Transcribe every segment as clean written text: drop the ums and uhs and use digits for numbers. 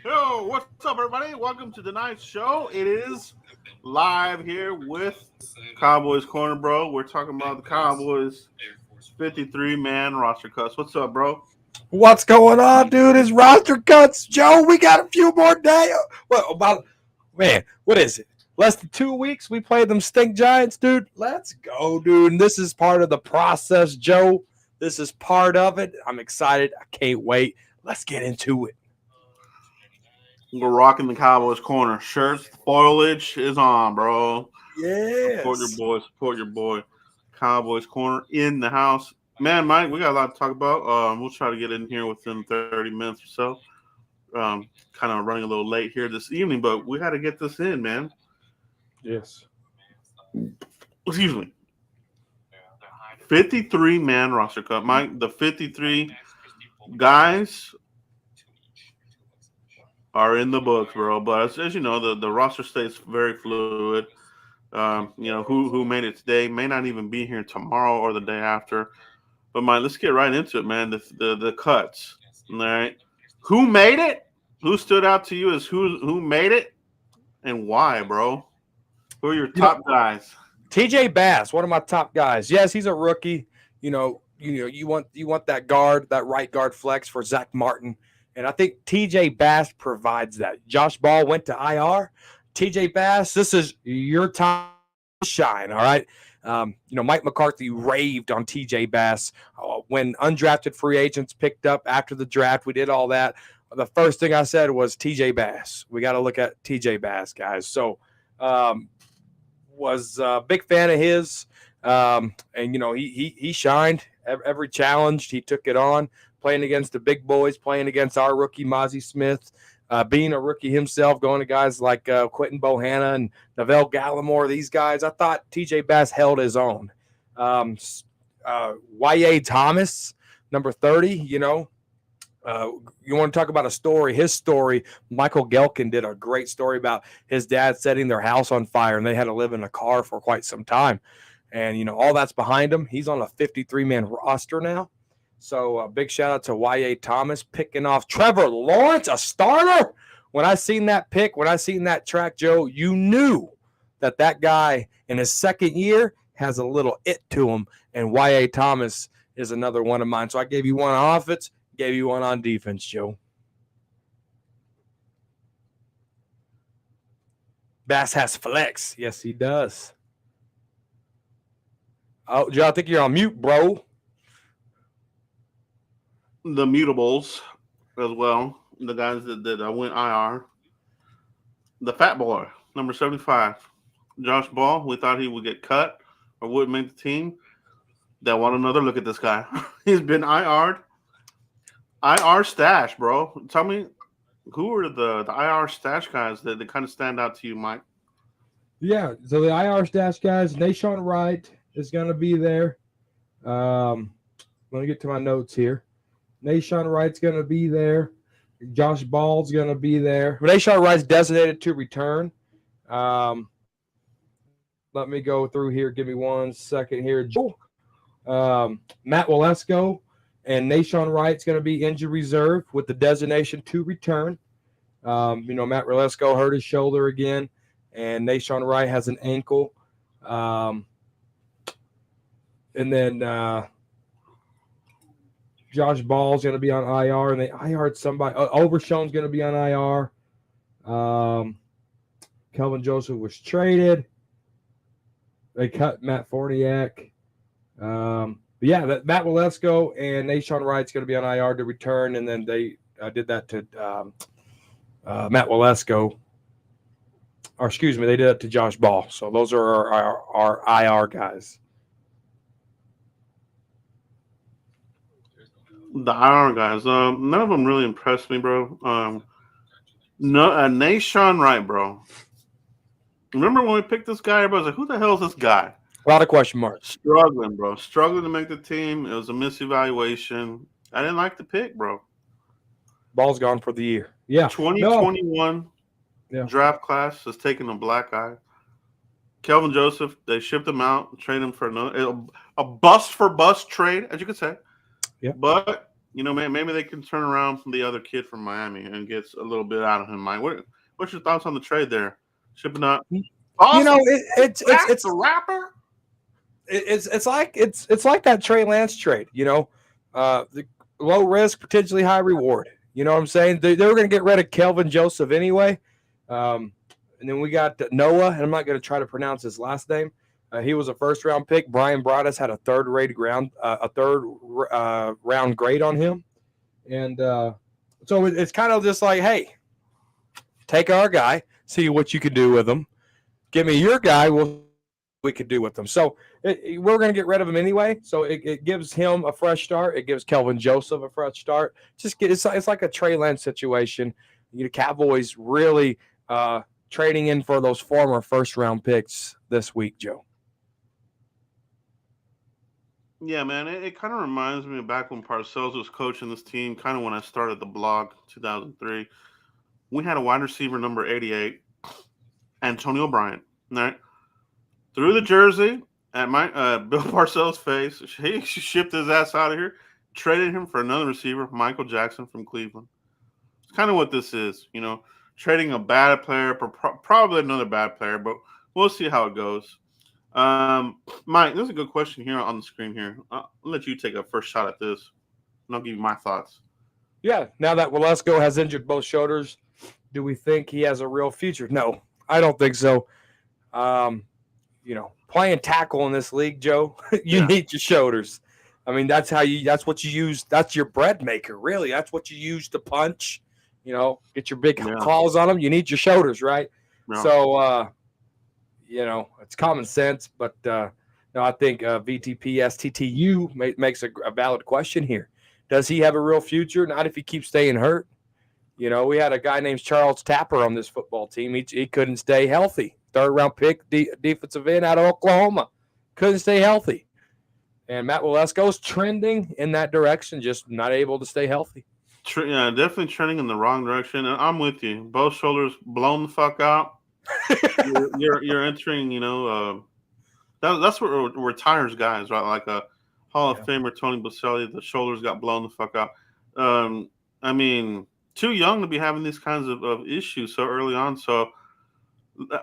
Yo, what's up, everybody? Welcome to tonight's show. It is live here with Cowboys Corner, bro. We're talking about the Cowboys 53-man roster cuts. What's up, bro? What's going on, dude? Is roster cuts, Joe? We got a few more days. What about, man? What is it? Less than 2 weeks. We played them stink Giants, dude. Let's go, dude. And this is part of the process, Joe. This is part of it. I'm excited. I can't wait. Let's get into it. We're rocking the Cowboys Corner shirts. Foliage is on, bro. Support your Yes. boy. Support your boy. Cowboys Corner in the house. Man, Mike, we got a lot to talk about. We'll try to get in here within 30 minutes or so. Kind of running a little late here this evening, but we got to get this in, man. Yes. Excuse me. 53-man roster cut. Mike, the 53 guys are in the books, bro. But as you know, the roster stays very fluid. Who made it today may not even be here tomorrow or the day after. But Mike, let's get right into it, man. The cuts. All right. Who made it? Who stood out to you as who made it and why, bro? Who are your You know, top guys? TJ Bass, one of my top guys. Yes, he's a rookie. You want that guard, that right guard flex for Zach Martin, and I think TJ Bass provides that. Josh Ball went to IR. TJ Bass, this is your time to shine. All right. Mike McCarthy raved on TJ Bass when undrafted free agents picked up after the draft. We did all that. The first thing I said was TJ Bass. We got to look at TJ Bass, guys. So. Was a big fan of his, and he shined every challenge. He took it on, playing against the big boys, playing against our rookie Mozzie Smith, being a rookie himself, going to guys like Quentin Bohanna and Neville Gallimore. These guys, I thought T.J. Bass held his own. Y.A. Thomas, number 30, you want to talk about a story, his story. Michael Gelkin did a great story about his dad setting their house on fire and they had to live in a car for quite some time. And, all that's behind him. He's on a 53-man roster now. So a big shout out to Y.A. Thomas picking off Trevor Lawrence, a starter. When I seen that pick, when I seen that track, Joe, you knew that guy in his second year has a little it to him. And Y.A. Thomas is another one of mine. So I gave you one on offense. Gave you one on defense, Joe. Bass has flex. Yes, he does. Oh, Joe, I think you're on mute, bro. The mutables as well. The guys that went IR. The fat boy, number 75. Josh Ball, we thought he would get cut or wouldn't make the team. That want another look at this guy. He's been IR'd. IR stash, bro. Tell me, who are the IR stash guys that kind of stand out to you, Mike? Yeah, so the IR stash guys, Nashawn Wright is going to be there. Let me get to my notes here. Nashawn Wright's going to be there. Josh Ball's going to be there. Nashawn Wright's designated to return. Let me go through here. Give me 1 second here. Matt Walesko and Nashawn Wright's going to be injured reserve with the designation to return. Matt Walesko hurt his shoulder again, and Nashawn Wright has an ankle. And then Josh Ball's going to be on IR, and they IR'd somebody. Overshown's going to be on IR. Kelvin Joseph was traded. They cut Matt Forniak. Matt Walesko and Nashawn Wright's going to be on IR to return, and then they did that to Matt Walesko. Or excuse me, they did that to Josh Ball. So those are our IR guys. The IR guys. None of them really impressed me, bro. Nashawn Wright, bro. Remember when we picked this guy? Everybody was like, "Who the hell is this guy?" A lot of question marks. Struggling, bro. Struggling to make the team. It was a misevaluation. I didn't like the pick, bro. Ball's gone for the year. Yeah. 2021 draft class is taking a black eye. Kelvin Joseph, they shipped him out, traded him for a bust for bust trade, as you could say. Yeah. But maybe they can turn around from the other kid from Miami and gets a little bit out of him. Mike, what's your thoughts on the trade there? Shipping up, You know, awesome. it's The rapper. it's like that Trey Lance trade. The low risk, potentially high reward. You know what I'm saying? They were going to get rid of Kelvin Joseph anyway, and then we got Noah, and I'm not going to try to pronounce his last name. He was a first round pick. Brian Broaddus had a third round grade on him, and so it's kind of just like, hey, take our guy, see what you can do with him. Give me your guy, we could do with them. So we're going to get rid of him anyway. So it gives him a fresh start. It gives Kelvin Joseph a fresh start. It's like a Trey Lance situation. The Cowboys really trading in for those former first round picks this week, Joe. Yeah, man, it kind of reminds me of back when Parcells was coaching this team, kind of when I started the blog, 2003. We had a wide receiver number 88, Antonio Bryant, right? Threw the jersey at my Bill Parcells' face. He shipped his ass out of here, traded him for another receiver, Michael Jackson from Cleveland. It's kind of what this is, trading a bad player for probably another bad player, but we'll see how it goes. Mike, there's a good question here on the screen here. I'll let you take a first shot at this, and I'll give you my thoughts. Yeah, now that Walesko has injured both shoulders, do we think he has a real future? No, I don't think so. Playing tackle in this league, Joe, you need your shoulders. I mean, that's what you use. That's your bread maker, really. That's what you use to punch, get your big claws on them. You need your shoulders, right? Yeah. So, it's common sense, but no, I think VTP STTU makes a valid question here. Does he have a real future? Not if he keeps staying hurt. We had a guy named Charles Tapper on this football team. He couldn't stay healthy. Third round pick, defensive end out of Oklahoma. Couldn't stay healthy. And Matt Walesko's trending in that direction, just not able to stay healthy. Yeah, definitely trending in the wrong direction. And I'm with you. Both shoulders blown the fuck out. you're entering, that's what retires guys, right? Like a Hall of Famer, Tony Boselli, the shoulders got blown the fuck out. I mean, too young to be having these kinds of issues so early on. So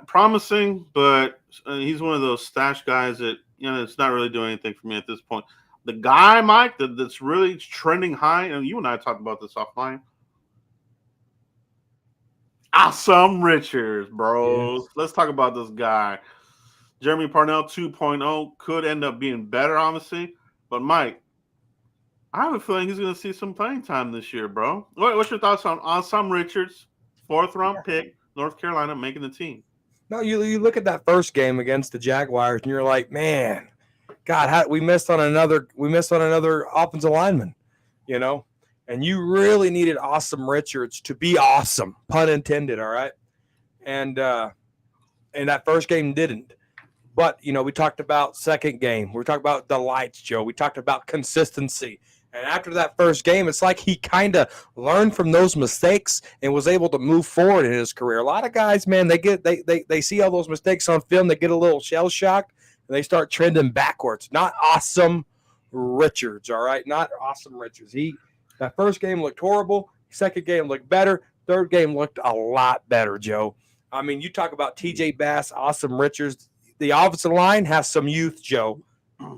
promising, but he's one of those stash guys that, it's not really doing anything for me at this point. The guy, Mike, that's really trending high, and you and I talked about this offline. Awesome Richards, bros. Yes. Let's talk about this guy. Jeremy Parnell 2.0 could end up being better, honestly. But, Mike, I have a feeling he's going to see some playing time this year, bro. What's your thoughts on Awesome Richards, fourth-round pick, North Carolina, making the team? No, you look at that first game against the Jaguars, and you're like, man, God, we missed on another offensive lineman, and you really needed Awesome Richards to be awesome, pun intended, all right? And that first game didn't. But, we talked about second game. We talked about the lights, Joe. We talked about consistency. And after that first game, it's like he kind of learned from those mistakes and was able to move forward in his career. A lot of guys, man, they see all those mistakes on film, they get a little shell shocked, and they start trending backwards. Not Awesome Richards, all right? Not Awesome Richards. That first game looked horrible. Second game looked better. Third game looked a lot better, Joe. I mean, you talk about T.J. Bass, Awesome Richards. The offensive line has some youth, Joe.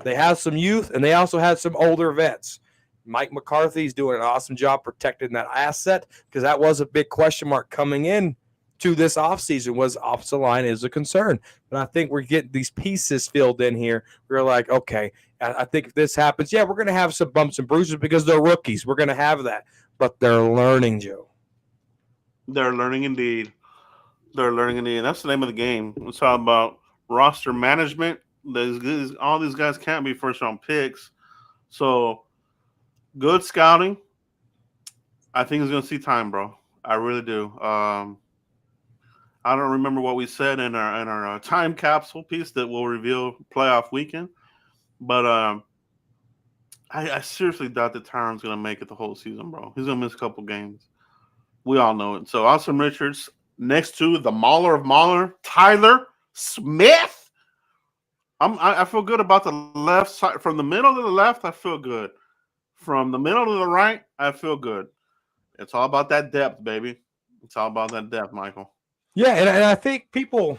They have some youth, and they also have some older vets. Mike McCarthy's doing an awesome job protecting that asset because that was a big question mark coming in to this offseason was offensive line is a concern. But I think we're getting these pieces filled in here. We're like, okay, I think if this happens, we're going to have some bumps and bruises because they're rookies. We're going to have that. But they're learning, Joe. They're learning indeed. That's the name of the game. It's all about roster management. All these guys can't be first-round picks. So good scouting. I think he's going to see time, bro. I really do. I don't remember what we said in our time capsule piece that will reveal playoff weekend, but I seriously doubt that Tyron's going to make it the whole season, bro. He's going to miss a couple games. We all know it. So Awesome Richards next to the Mauler of Mauler, Tyler Smith. I feel good about the left side. From the middle to the left, I feel good. from the middle to the right, I feel good. It's all about that depth, baby. It's all about that depth, Michael. Yeah, and I think people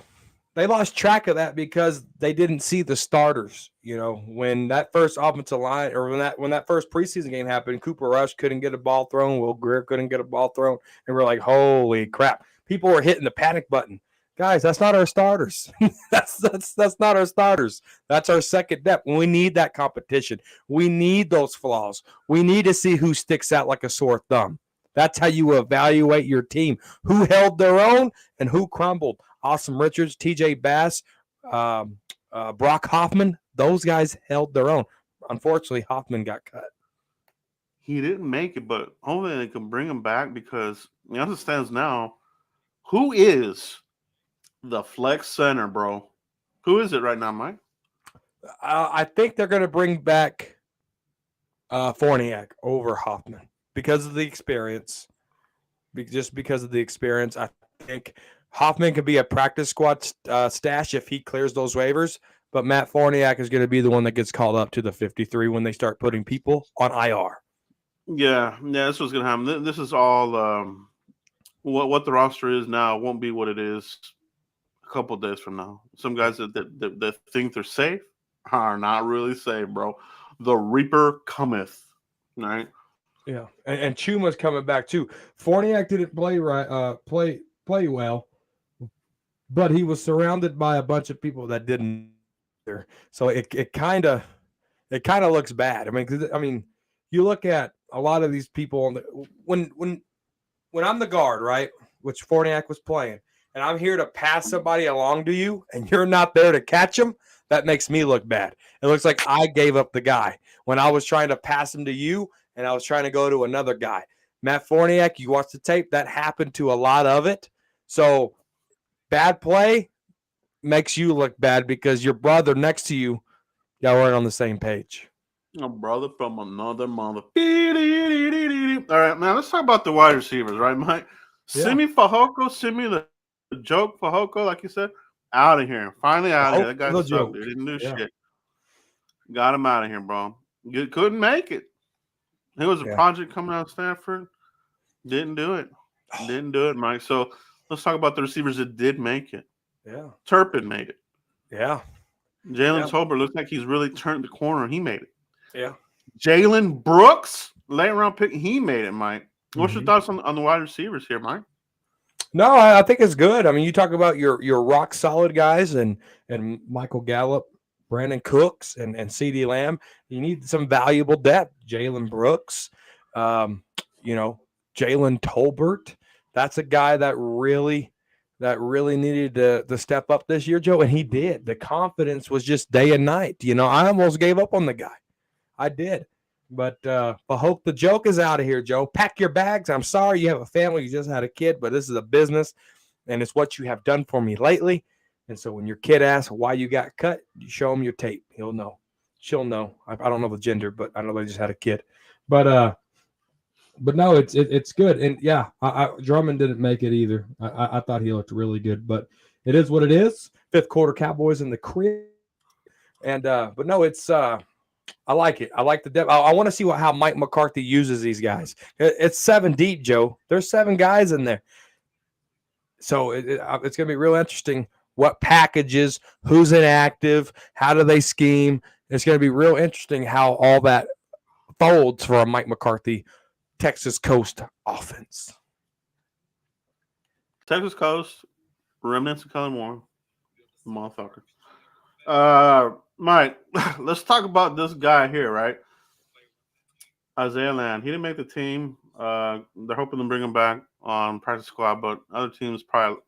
they lost track of that because they didn't see the starters. When that first offensive line or when that first preseason game happened, Cooper Rush couldn't get a ball thrown, Will Greer couldn't get a ball thrown, and we're like, holy crap! People were hitting the panic button. Guys, that's not our starters. that's not our starters. That's our second depth. We need that competition. We need those flaws. We need to see who sticks out like a sore thumb. That's how you evaluate your team. Who held their own and who crumbled. Awesome Richards, TJ Bass, Brock Hoffman, those guys held their own. Unfortunately, Hoffman got cut. He didn't make it, but hopefully they can bring him back because as it stands now, who is the flex center, bro? Who is it right now, Mike? I think they're going to bring back Forniak over Hoffman because of the experience. Just because of the experience, I think Hoffman could be a practice squad stash if he clears those waivers, but Matt Forniak is going to be the one that gets called up to the 53 when they start putting people on IR. Yeah, that's what's going to happen. This is all what the roster is now won't be what it is a couple of days from now. Some guys that think they're safe are not really safe, bro. The Reaper cometh, right? Yeah, and Chuma's coming back too. Forniak didn't play right, play well, but he was surrounded by a bunch of people that didn't. So it kind of looks bad. I mean, you look at a lot of these people when I'm the guard, right, which Forniak was playing, and I'm here to pass somebody along to you, and you're not there to catch them. That makes me look bad. It looks like I gave up the guy when I was trying to pass him to you, and I was trying to go to another guy. Matt Forniak, you watch the tape, that happened to a lot of it. So bad play makes you look bad because your brother next to you, y'all weren't on the same page. A brother from another mother. All right, man, let's talk about the wide receivers, right, Mike? Yeah. Simi Fehoko, Simi the joke Fehoko, like you said, out of here. Finally out of here. That guy sucked. He didn't do shit. Got him out of here, bro. Couldn't make it. It was a project coming out of Stanford. Didn't do it. Didn't do it, Mike. So let's talk about the receivers that did make it. Yeah. Turpin made it. Yeah. Jalen Tolbert looks like he's really turned the corner. He made it. Yeah. Jalen Brooks, late round pick, he made it, Mike. What's your thoughts on the wide receivers here, Mike? No, I think it's good. I mean, you talk about your rock solid guys and Michael Gallup, Brandon Cooks, and CeeDee Lamb. You need some valuable depth. Jalen Brooks, Jalen Tolbert. That's a guy that really needed to step up this year, Joe, and he did. The confidence was just day and night. I almost gave up on the guy. I did. But I hope the joke is out of here, Joe. Pack your bags. I'm sorry you have a family. You just had a kid, but this is a business, and it's what you have done for me lately. And so when your kid asks why you got cut, you show him your tape. He'll know. She'll know. I don't know the gender, but I know they just had a kid. But no, it's good. And, yeah, Drummond didn't make it either. I thought he looked really good. But it is what it is. Fifth quarter Cowboys in the crib. And but, no, it's I like it. I like the depth. I want to see how Mike McCarthy uses these guys. It's 7 deep, Joe. There's 7 guys in there. So it's going to be real interesting what packages, who's inactive, how do they scheme. It's going to be real interesting how all that folds for a Mike McCarthy Texas Coast offense. Texas Coast, remnants of Kellen Moore, motherfucker. Mike, let's talk about this guy here, right? Isaiah Land. He didn't make the team. They're hoping to bring him back on practice squad, but other teams probably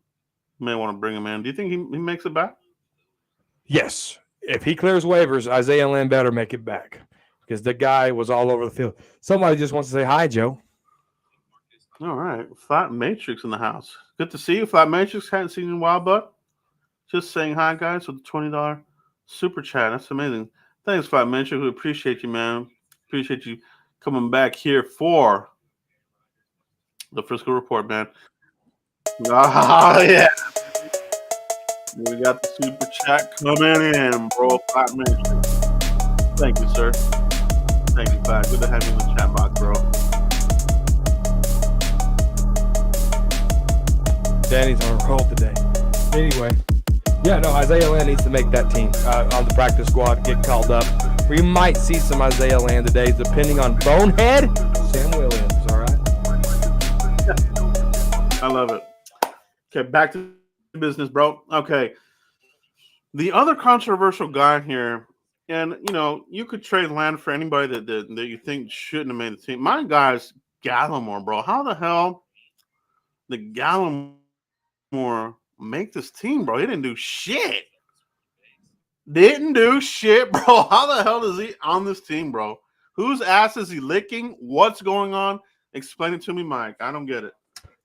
may want to bring him in. Do you think he makes it back? Yes. If he clears waivers, Isaiah Land better make it back because the guy was all over the field. Somebody just wants to say hi, Joe. All right. Flat Matrix in the house. Good to see you. Flat Matrix. Hadn't seen you in a while, but just saying hi, guys, with the $20 super chat. That's amazing. Thanks, Flat Matrix. We appreciate you, man. Appreciate you coming back here for the Frisco Report, man. Oh, yeah. We got the super chat coming in, bro. 5 minutes. Thank you, sir. Thank you, Pat. Good to have you in the chat box, bro. Danny's on a roll today. Anyway, yeah, no, Isaiah Land needs to make that team on the practice squad, get called up. We might see some Isaiah Land today, depending on Bonehead, Sam Williams, all right? I love it. Okay, back to business, bro. Okay. The other controversial guy here, and you could trade Land for anybody that you think shouldn't have made the team. My guy's Gallimore, bro. How the hell did Gallimore make this team, bro? He didn't do shit. Didn't do shit, bro. How the hell is he on this team, bro? Whose ass is he licking? What's going on? Explain it to me, Mike. I don't get it.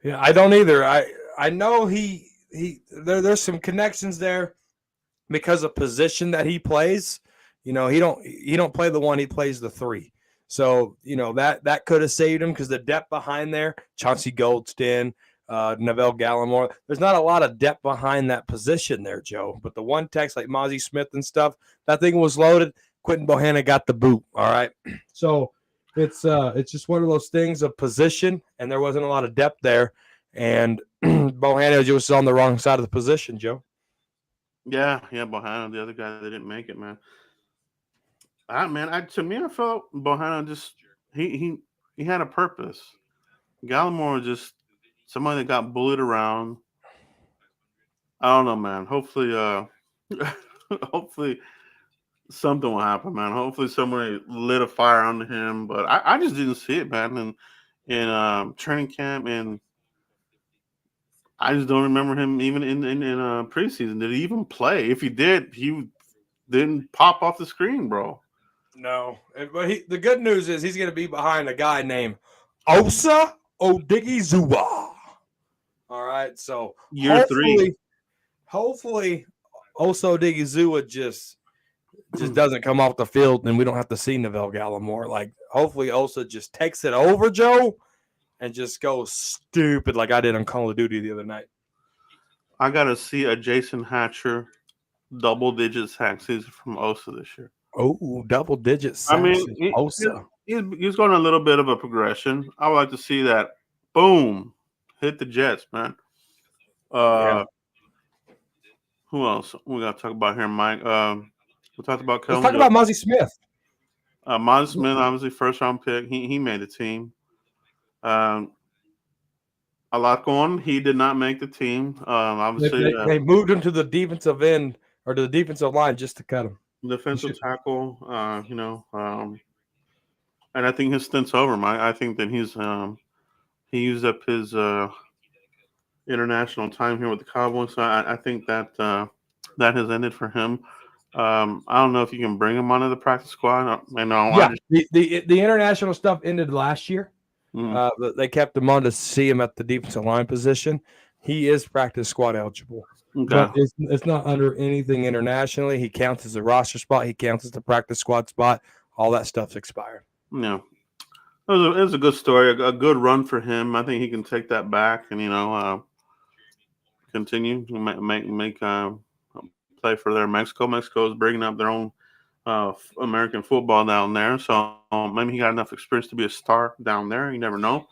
Yeah, I don't either. I know there's some connections there because of position that he plays. He don't play the one, he plays the three. So, that could have saved him because the depth behind there, Chauncey Goldston, Neville Gallimore, there's not a lot of depth behind that position there, Joe. But the one text like Mozzie Smith and stuff, that thing was loaded. Quentin Bohanna got the boot. All right. So it's just one of those things of position, and there wasn't a lot of depth there. And Bohanna just was on the wrong side of the position, Joe. Yeah, Bohanna, the other guy that didn't make it, man. To me, I felt Bohanna just he had a purpose. Gallimore just somebody that got bullied around. I don't know, man. Hopefully, hopefully something will happen, man. Hopefully somebody lit a fire under him. But I just didn't see it, man. In training camp, and I just don't remember him even in preseason. Did he even play? If he did, he didn't pop off the screen, bro. No, but the good news is he's going to be behind a guy named Osa Odigizua. All right, so Year three. Hopefully Osa Odigizua just doesn't come off the field, and we don't have to see Neville Gallimore. Like, hopefully Osa just takes it over, Joe, and just goes stupid like I did on Call of Duty the other night. I got to see a Jason Hatcher double-digit sack season from Osa this year. Oh, double-digit sacks. I mean, Osa. He's going a little bit of a progression. I would like to see that. Boom, hit the Jets, man. Yeah. Who else we got to talk about here, Mike? We talked about Kellen. Let's talk about Mozzie Smith. Mozzie Smith, obviously first-round pick. He made the team. A lot going. He did not make the team. Obviously, they moved him to the defensive end or to the defensive line just to cut him. Defensive tackle. And I think his stint's over. I think that he used up his international time here with the Cowboys. So I think that has ended for him. I don't know if you can bring him onto the practice squad. The international stuff ended last year. They kept him on to see him at the defensive line position. He is practice squad eligible. Okay. But it's not under anything internationally. He counts as a roster spot. He counts as the practice squad spot. All that stuff's expired. Yeah. It was a good story, a good run for him. I think he can take that back and, continue to make play for their Mexico. Mexico is bringing up their own American football down there. So maybe he got enough experience to be a star down there. You never know.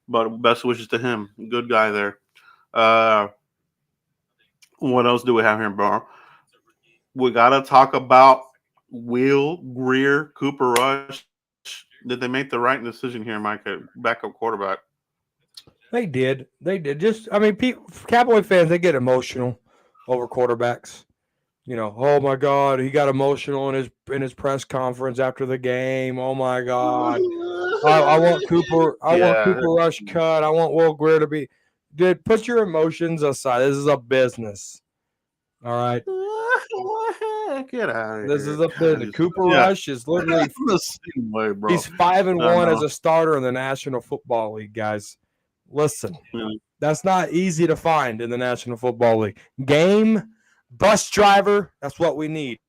But best wishes to him. Good guy there. What else do we have here, bro? We got to talk about Will Grier, Cooper Rush. Did they make the right decision here, Mike, at backup quarterback? They did. Cowboy fans, they get emotional over quarterbacks. Oh my God, he got emotional in his press conference after the game. Oh my God, I want Cooper. I want Cooper Rush cut. I want Will Grier to be. Dude, put your emotions aside. This is a business. All right. Get out of here. This is a business. Cooper Rush is literally the same way, bro. He's 5-1 as a starter in the National Football League, guys. Listen, that's not easy to find in the National Football League. Game, bus driver, that's what we need.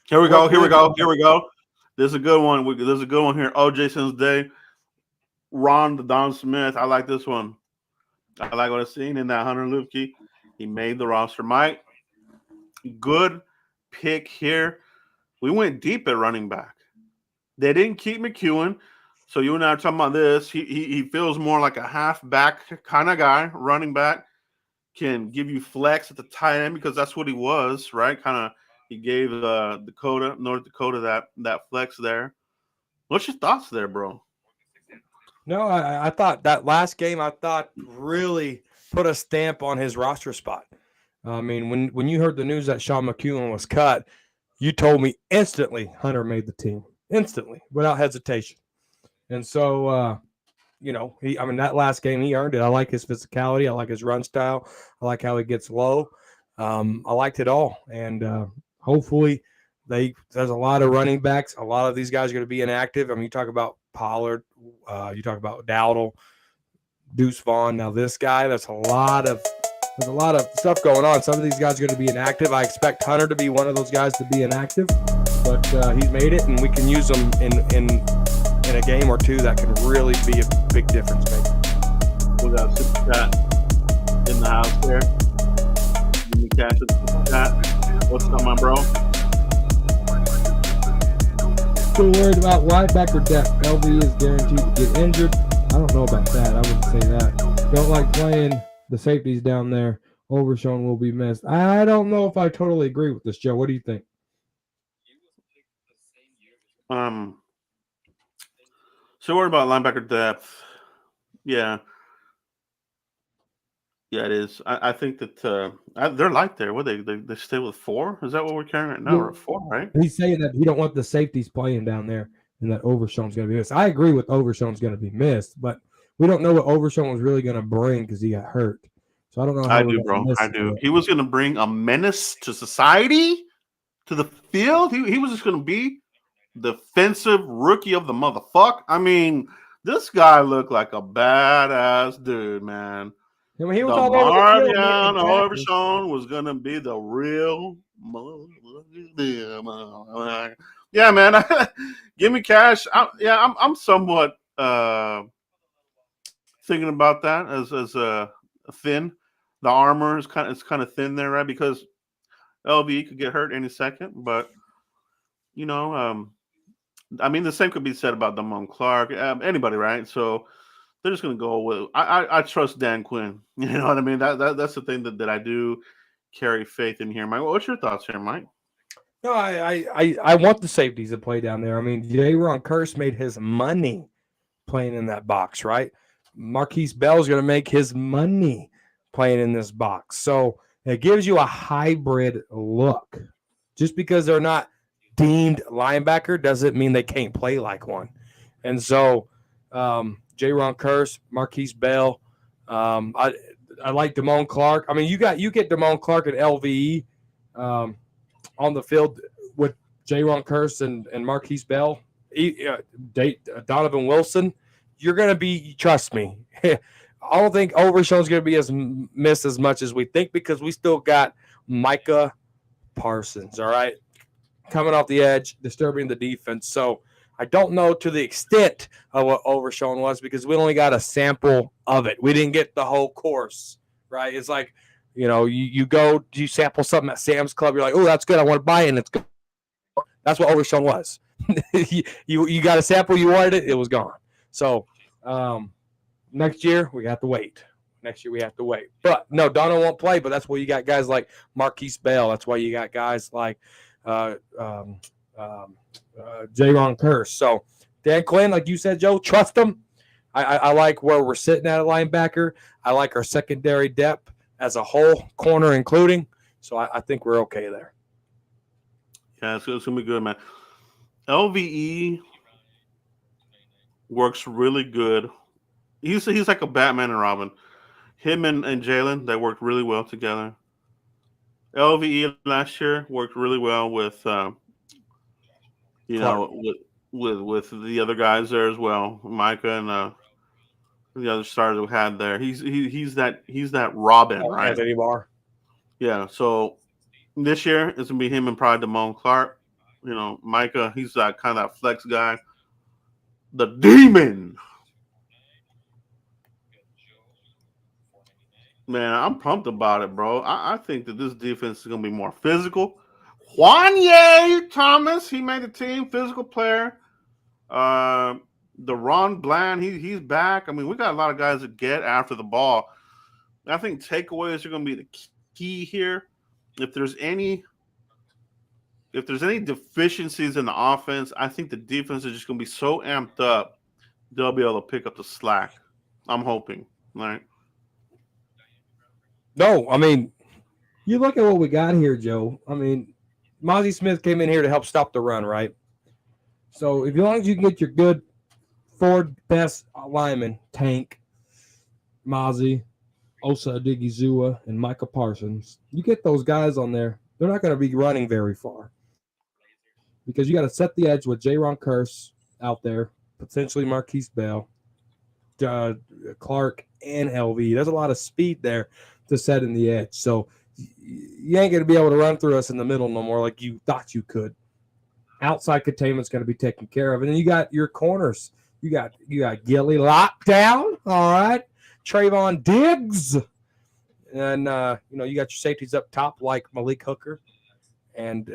Here we go. There's a good one. There's a good one here. Oh, Jason's Day. Ron the Don Smith. I like this one. I like what I've seen in that Hunter Lupke. He made the roster. Mike, good pick here. We went deep at running back. They didn't keep McEwen. So you and I are talking about this. He feels more like a halfback kind of guy, running back, can give you flex at the tight end because that's what he was, right? Kind of he gave North Dakota that flex there. What's your thoughts there, bro? No, I thought that last game, I thought really put a stamp on his roster spot. I mean, when you heard the news that Sean McEwen was cut, you told me instantly Hunter made the team, instantly, without hesitation. And so, I mean, that last game he earned it. I like his physicality. I like his run style. I like how he gets low. I liked it all, and hopefully, there's a lot of running backs. A lot of these guys are going to be inactive. I mean, you talk about Pollard, you talk about Dowdle, Deuce Vaughn. Now this guy, there's a lot of stuff going on. Some of these guys are going to be inactive. I expect Hunter to be one of those guys to be inactive, but he's made it, and we can use him in a game or two that can really be a big difference maker. We got a super chat in the house there. Give me cash with the super chat. What's up, my bro? Still worried about linebacker depth. LV is guaranteed to get injured. I don't know about that. I wouldn't say that. Don't like playing the safeties down there. Overshown will be missed. I don't know if I totally agree with this, Joe. What do you think? So worried about linebacker depth. Yeah, it is. I think that they're light there. What they stay with 4? Is that what we're carrying right now? Or 4, right? He's saying that he don't want the safeties playing down there and that Overshown's going to be missed. I agree with Overshown's going to be missed, but we don't know what Overshown was really going to bring because he got hurt. So I don't know how I do, bro. I do. He was going to bring a menace to society, to the field. He was just going to be defensive rookie of the motherfucker. I mean, this guy looked like a badass dude, man. I mean, he was all over the field. Overshown was gonna be the real. Yeah, man. Give me cash. I'm somewhat thinking about that as a thin. The armor is kind of thin there, right? Because LV could get hurt any second, but I mean, the same could be said about Damone Clark, anybody, right? So they're just going to go with. I trust Dan Quinn. You know what I mean? That's the thing that I do carry faith in here, Mike. What's your thoughts here, Mike? No, I want the safeties to play down there. I mean, J-Ron Curse made his money playing in that box, right? Marquise Bell's going to make his money playing in this box. So it gives you a hybrid look. Just because they're not deemed linebacker doesn't mean they can't play like one. And so J-Ron Curse, Marquise Bell, I like Damone Clark. I mean, you get Damone Clark and LVE on the field with J-Ron Curse and Marquise Bell, Donovan Wilson. You're going to be, trust me, I don't think Overshown's going to be as missed as much as we think because we still got Micah Parsons, all right, coming off the edge, disturbing the defense. So I don't know to the extent of what Overshown was because we only got a sample of it. We didn't get the whole course, right? It's like, you sample something at Sam's Club, you're like, oh, that's good, I want to buy it, and it's good. That's what Overshown was. you got a sample, you wanted it, it was gone. So next year we have to wait. But no, Dono won't play, but that's why you got guys like Marquise Bell. That's why you got guys like J-Ron Curse. So Dan Quinn, like you said, Joe, trust him. I like where we're sitting at a linebacker. I like our secondary depth as a whole, corner including. So I think we're okay there. Yeah, it's going to be good, man. LVE works really good. He's like a Batman and Robin. Him and Jalen, they worked really well together. LVE last year worked really well with, with the other guys there as well, Micah and the other stars we had there. He's that Robin, right? Anthony Barr. Yeah. So this year it's gonna be him and probably Damone Clark. Micah, he's that kind of that flex guy. The Demon. Man, I'm pumped about it, bro. I think that this defense is going to be more physical. Juanye Thomas, he made the team, physical player. The Ron Bland, he's back. I mean, we got a lot of guys that get after the ball. I think takeaways are going to be the key here. If there's any if there's any deficiencies in the offense, I think the defense is just going to be so amped up they'll be able to pick up the slack. I'm hoping. Right? No, I mean, You look at what we got here, Joe. I mean, Mozzie Smith came in here to help stop the run, right? so if as long as you can get your good four best linemen, Tank, Mozzie, Osa Adigizua, and Micah Parsons, you get those guys on there, they're not going to be running very far because you got to set the edge with Jaron Curse out there, potentially Marquise Bell, uh, Clark, and LV. There's a lot of speed there to set in the edge. So you ain't going to be able to run through us in the middle no more like you thought you could. Outside containment's going to be taken care of. And then you got your corners. You got Gilly locked down. All right. Trayvon Diggs. And you got your safeties up top like Malik Hooker and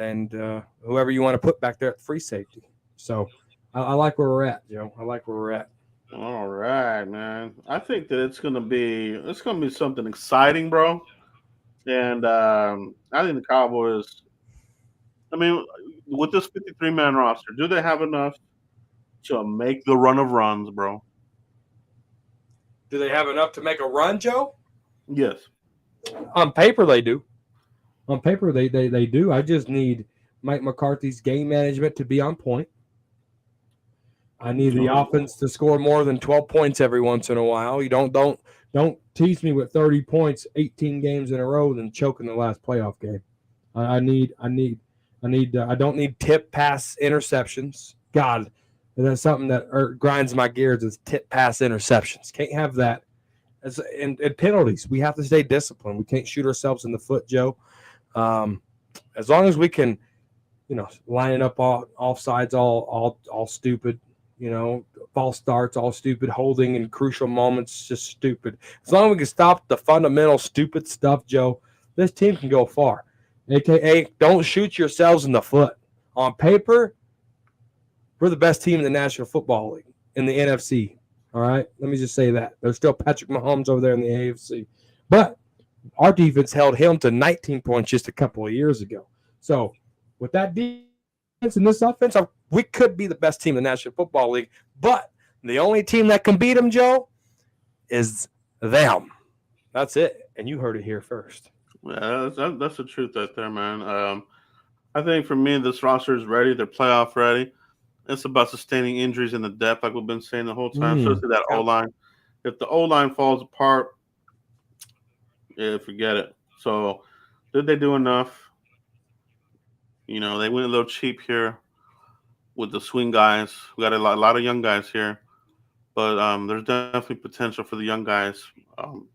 whoever you want to put back there at free safety. So I like where we're at, Joe. I like where we're at. All right, man. I think that it's gonna be something exciting, bro. And I think the Cowboys. I mean, with this 53-man roster, do they have enough to make the run of runs, bro? Do they have enough to make a run, Joe? Yes. On paper, they do. On paper, they do. I just need Mike McCarthy's game management to be on point. I need the offense to score more than 12 points every once in a while. You don't tease me with 30 points 18 games in a row and choke in the last playoff game. I don't need tip pass interceptions. God, that's something that grinds my gears is tip pass interceptions. Can't have that. And penalties. We have to stay disciplined. We can't shoot ourselves in the foot, Joe. As long as we can, line it up all offsides, all stupid. False starts, all stupid, holding in crucial moments, just stupid. As long as we can stop the fundamental stupid stuff, Joe, this team can go far. AKA, don't shoot yourselves in the foot. On paper, we're the best team in the National Football League, in the NFC. All right? Let me just say that. There's still Patrick Mahomes over there in the AFC. But our defense held him to 19 points just a couple of years ago. So, with that defense and this offense, we could be the best team in the National Football League. But the only team that can beat them, Joe, is them. That's it. And you heard it here first. Yeah, that's the truth right there, man. I think for me, this roster is ready. They're playoff ready. It's about sustaining injuries in the depth, like we've been saying the whole time, especially that O line. If the O line falls apart, yeah, forget it. So, did they do enough? They went a little cheap here with the swing guys. We got a lot of young guys here, but there's definitely potential for the young guys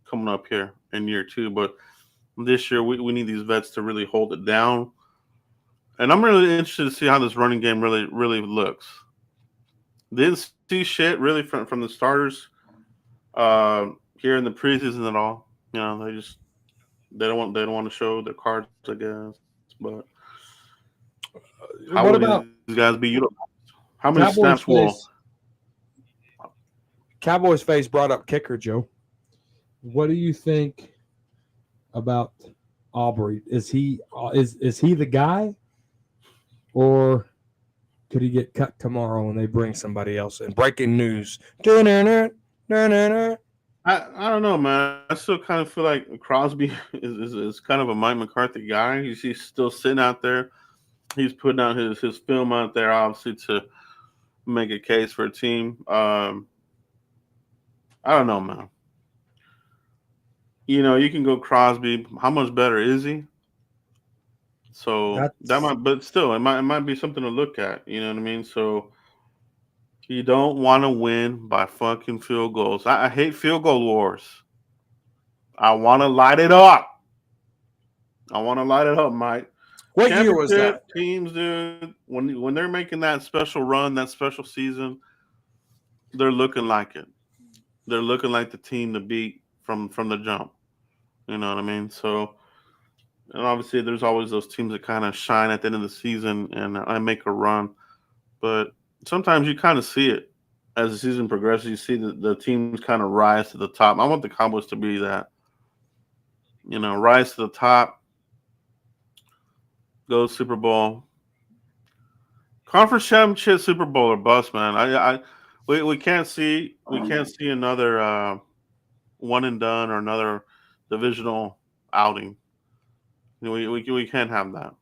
coming up here in year two. But this year, we need these vets to really hold it down. And I'm really interested to see how this running game really looks. Didn't see shit really from the starters here in the preseason at all. They don't want to show their cards, I guess. But how What would about these guys be utilized? How many snaps will? Cowboys face brought up kicker, Joe. What do you think about Aubrey? Is he the guy, or could he get cut tomorrow and they bring somebody else in? Breaking news. I don't know, man. I still kind of feel like Crosby is kind of a Mike McCarthy guy. He's still sitting out there. He's putting out his film out there, obviously, to make a case for a team. I don't know, man. You can go Crosby. How much better is he? So but still, it might be something to look at. You know what I mean? So you don't want to win by fucking field goals. I hate field goal wars. I want to light it up. Mike. What year was that? Teams, dude, when they're making that special run, that special season, they're looking like it. They're looking like the team to beat from the jump. You know what I mean? So, and obviously, there's always those teams that kind of shine at the end of the season and I make a run. But sometimes you kind of see it as the season progresses. You see the teams kind of rise to the top. I want the Cowboys to be that. Rise to the top, go Super Bowl, conference championship, Super Bowl or bust, man. We can't see another one and done or another divisional outing. We can't have that.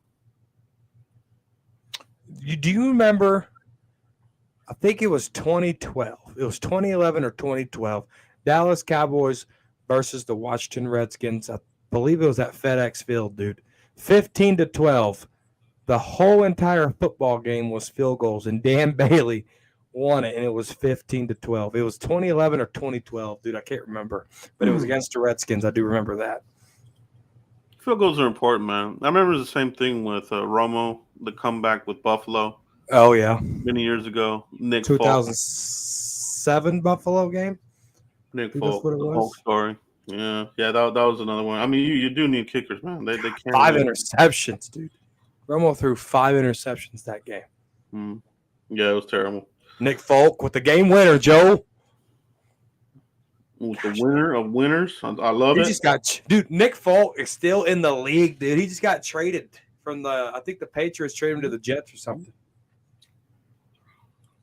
Do you remember? I think it was 2012. It was 2011 or 2012. Dallas Cowboys versus the Washington Redskins. I believe it was at FedEx Field, dude. 15-12. The whole entire football game was field goals, and Dan Bailey won it, and it was 15-12. It was 2011 or 2012, dude. I can't remember, but it was against the Redskins. I do remember that. Field goals are important, man. I remember the same thing with Romo, the comeback with Buffalo. Oh yeah, many years ago. Nick 2007 Buffalo game. Nick Folk, the Folk story. Yeah, that was another one. I mean, you do need kickers, man. They can't. 5 interceptions, dude. Romo threw 5 interceptions that game. Yeah, it was terrible. Nick Folk with the game winner, Joe. With the winner of winners, I love it. Dude, Nick Folk is still in the league, dude. He just got traded from I think the Patriots traded him to the Jets or something.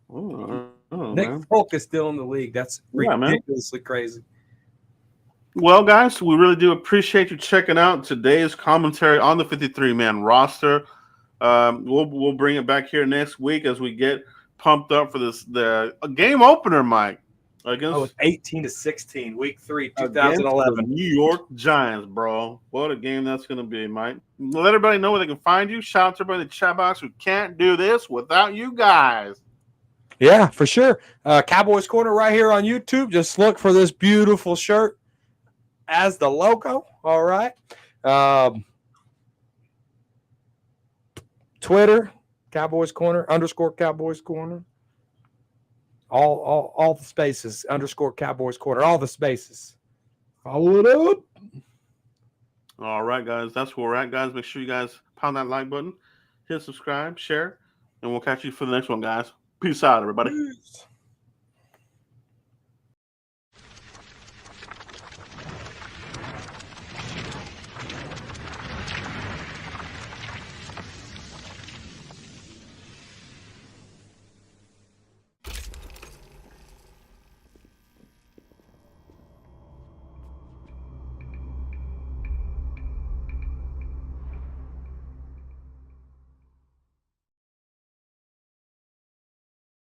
Nick Folk is still in the league. That's ridiculously crazy. Well, guys, we really do appreciate you checking out today's commentary on the 53-man roster. We'll bring it back here next week as we get pumped up for the game opener, Mike. Against 18-16, week 3, 2011. The New York Giants, bro. What a game that's going to be, Mike. Let everybody know where they can find you. Shout out to everybody in the chat box who can't do this without you guys. Yeah, for sure. Cowboys Corner right here on YouTube. Just look for this beautiful shirt as the logo. All right. Twitter, Cowboys Corner, _Cowboys Corner. All the spaces, _Cowboys Corner, all the spaces. Follow it up. All right, guys. That's where we're at, guys. Make sure you guys pound that like button, hit subscribe, share, and we'll catch you for the next one, guys. Peace out, everybody. Peace.